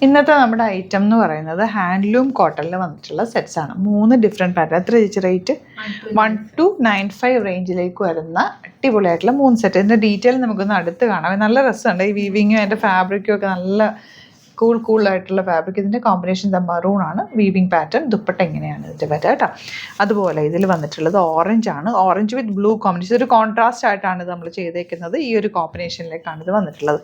ഇന്നത്തെ നമ്മുടെ ഐറ്റം എന്ന് പറയുന്നത് ഹാൻഡ്ലൂം കോട്ടണിൽ വന്നിട്ടുള്ള സെറ്റ്സ് ആണ്. 3 ഡിഫറെൻറ്റ് പാറ്റേൺ. എത്ര ചേച്ചി റേറ്റ്? 1295 റേഞ്ചിലേക്ക് വരുന്ന അടിപൊളിയായിട്ടുള്ള 3 സെറ്റ്. ഇതിൻ്റെ ഡീറ്റെയിൽ നമുക്കൊന്ന് അടുത്ത് കാണാം. നല്ല രസമുണ്ട് ഈ വീവിങ്ങും അതിൻ്റെ ഫാബ്രിക്കും ഒക്കെ. നല്ല കൂളായിട്ടുള്ള ഫാബ്രിക്. ഇതിൻ്റെ കോമ്പിനേഷൻ മറൂൺ ആണ്. Weaving pattern. ദുപ്പട്ട എങ്ങനെയാണ് ഇതിൻ്റെ വരിക കേട്ടോ. അതുപോലെ ഇതിൽ വന്നിട്ടുള്ളത് ഓറഞ്ച് ആണ്. Orange with blue combination. ഒരു കോൺട്രാസ്റ്റ് ആയിട്ടാണ് ഇത് നമ്മൾ ചെയ്തേക്കുന്നത്. ഈ ഒരു കോമ്പിനേഷനിലേക്കാണ് ഇത് വന്നിട്ടുള്ളത്.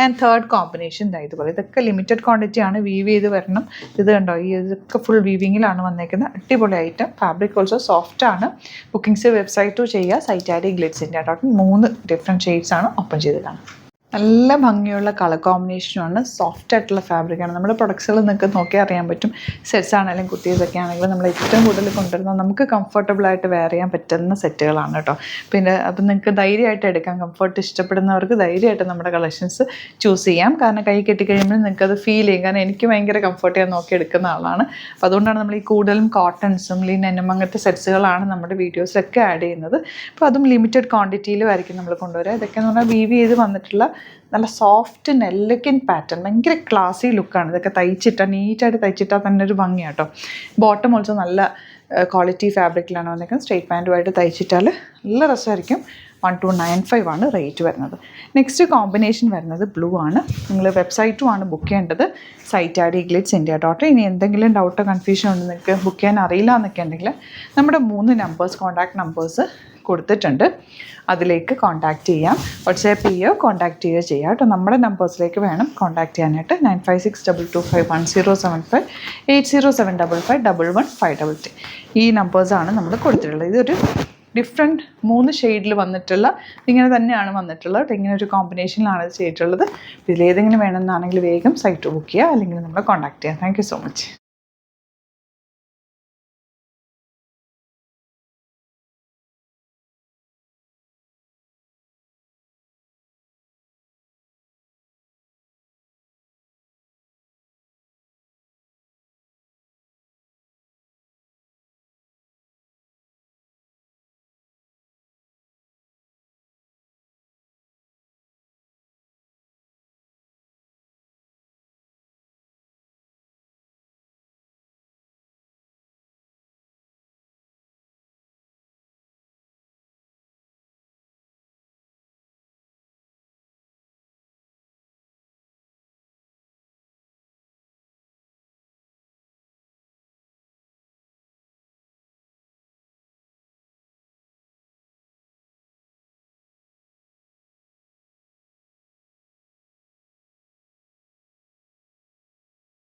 ആൻഡ് തേർഡ് കോമ്പിനേഷൻ ഇതുപോലെ. ഇതൊക്കെ ലിമിറ്റഡ് ക്വാണ്ടിറ്റി ആണ്. വീവ് ചെയ്ത് വരണം. ഇത് കണ്ടോ, ഈ ഇതൊക്കെ ഫുൾ വീവിങ്ങിലാണ് വന്നേക്കുന്നത്. അടിപൊളി ഐറ്റം. ഫാബ്രിക് ഓൾസോ സോഫ്റ്റ് ആണ്. ബുക്കിംഗ്സ് വെബ്സൈറ്റ് ചെയ്യുക. സൈറ്റാരി ഗ്ലിറ്റ്സിൻ്റെ ഡോട്ട് 3 ഡിഫറെൻറ്റ് ഷെയ്ഡ്സ് ആണ് ഓപ്പൺ ചെയ്ത് കാണാം. നല്ല ഭംഗിയുള്ള കളർ കോമ്പിനേഷനുമാണ്. സോഫ്റ്റ് ആയിട്ടുള്ള ഫാബ്രിക്കാണ്. നമ്മുടെ പ്രൊഡക്ട്സുകൾ നിങ്ങൾക്ക് നോക്കിയാൽ അറിയാൻ പറ്റും. സെറ്റ്സ് ആണെങ്കിലും കുർത്തീസൊക്കെ ആണെങ്കിലും നമ്മൾ ഏറ്റവും കൂടുതൽ കൊണ്ടുവരുന്നത് നമുക്ക് കംഫർട്ടബിളായിട്ട് വെയർ ചെയ്യാൻ പറ്റുന്ന സെറ്റുകളാണ് കേട്ടോ. പിന്നെ അപ്പം നിങ്ങൾക്ക് ധൈര്യമായിട്ട് എടുക്കാം. കംഫർട്ട് ഇഷ്ടപ്പെടുന്നവർക്ക് ധൈര്യമായിട്ട് നമ്മുടെ കളക്ഷൻസ് ചൂസ് ചെയ്യാം. കാരണം കൈ കെട്ടിക്കഴിയുമ്പോൾ നിങ്ങൾക്കത് ഫീൽ ചെയ്യും. കാരണം എനിക്ക് ഭയങ്കര കംഫർട്ട് ചെയ്യാൻ നോക്കി എടുക്കുന്ന ആളാണ്. അപ്പോൾ അതുകൊണ്ടാണ് നമ്മൾ ഈ കൂടുതലും കോട്ടൺസും ലിനനും അങ്ങനത്തെ സെറ്റ്സുകളാണ് നമ്മുടെ വീഡിയോസിലൊക്കെ ആഡ് ചെയ്യുന്നത്. അപ്പോൾ അതും ലിമിറ്റഡ് ക്വാണ്ടിറ്റിയിലുമായിരിക്കും നമ്മൾ കൊണ്ടുവരിക. ഇതൊക്കെ എന്ന് പറഞ്ഞാൽ വീവ് ചെയ്ത് വന്നിട്ടുള്ള നല്ല സോഫ്റ്റ് നെല്ലക്കിൻ പാറ്റേൺ. ഭയങ്കര ക്ലാസി ലുക്കാണ്. ഇതൊക്കെ തയ്ച്ചിട്ടാൽ നീറ്റായിട്ട് തയ്ച്ചിട്ടാൽ തന്നെ ഒരു ഭംഗിയാണ് കേട്ടോ. ബോട്ടം ഓൾസോ നല്ല ക്വാളിറ്റി ഫാബ്രിക്കിലാണ് വന്നിരിക്കുന്നത്. സ്ട്രേറ്റ് പാൻറ്റുമായിട്ട് തയ്ച്ചിട്ടാൽ നല്ല രസമായിരിക്കും. 1295 ആണ് റേറ്റ് വരുന്നത്. നെക്സ്റ്റ് കോമ്പിനേഷൻ വരുന്നത് ബ്ലൂ ആണ്. നിങ്ങൾ വെബ്സൈറ്റുമാണ് ബുക്ക് ചെയ്യേണ്ടത്. സൈറ്റാരി ഗ്ലിറ്റ്സ് ഇന്ത്യ ഡോട്ട്. ഇനി എന്തെങ്കിലും ഡൗട്ടോ കൺഫ്യൂഷൻ ഉണ്ട്, നിങ്ങൾക്ക് ബുക്ക് ചെയ്യാൻ അറിയില്ല എന്നൊക്കെ ഉണ്ടെങ്കിൽ നമ്മുടെ 3 നമ്പേഴ്സ്, കോൺടാക്ട് നമ്പേഴ്സ് കൊടുത്തിട്ടുണ്ട്. അതിലേക്ക് കോൺടാക്റ്റ് ചെയ്യാം. വാട്സാപ്പ് ചെയ്യുകയോ കോൺടാക്റ്റ് ചെയ്യുകയോ ചെയ്യാം കേട്ടോ. നമ്മുടെ നമ്പേഴ്സിലേക്ക് വേണം കോൺടാക്റ്റ് ചെയ്യാനായിട്ട്. 9562251075, 8075551153. ഈ നമ്പേഴ്സാണ് നമ്മൾ കൊടുത്തിട്ടുള്ളത്. ഇതൊരു ഡിഫറെൻറ്റ് 3 ഷെയ്ഡിൽ വന്നിട്ടുള്ള ഇങ്ങനെ തന്നെയാണ് വന്നിട്ടുള്ളത്. ഇങ്ങനെ ഒരു കോമ്പിനേഷനിലാണ് ഇത് ചെയ്തിട്ടുള്ളത്. ഇതിലേതെങ്കിലും വേണമെന്നാണെങ്കിൽ വേഗം സൈറ്റ് ബുക്ക് ചെയ്യുക, അല്ലെങ്കിൽ നമ്മളെ കോൺടാക്റ്റ് ചെയ്യാം. Thank you so much.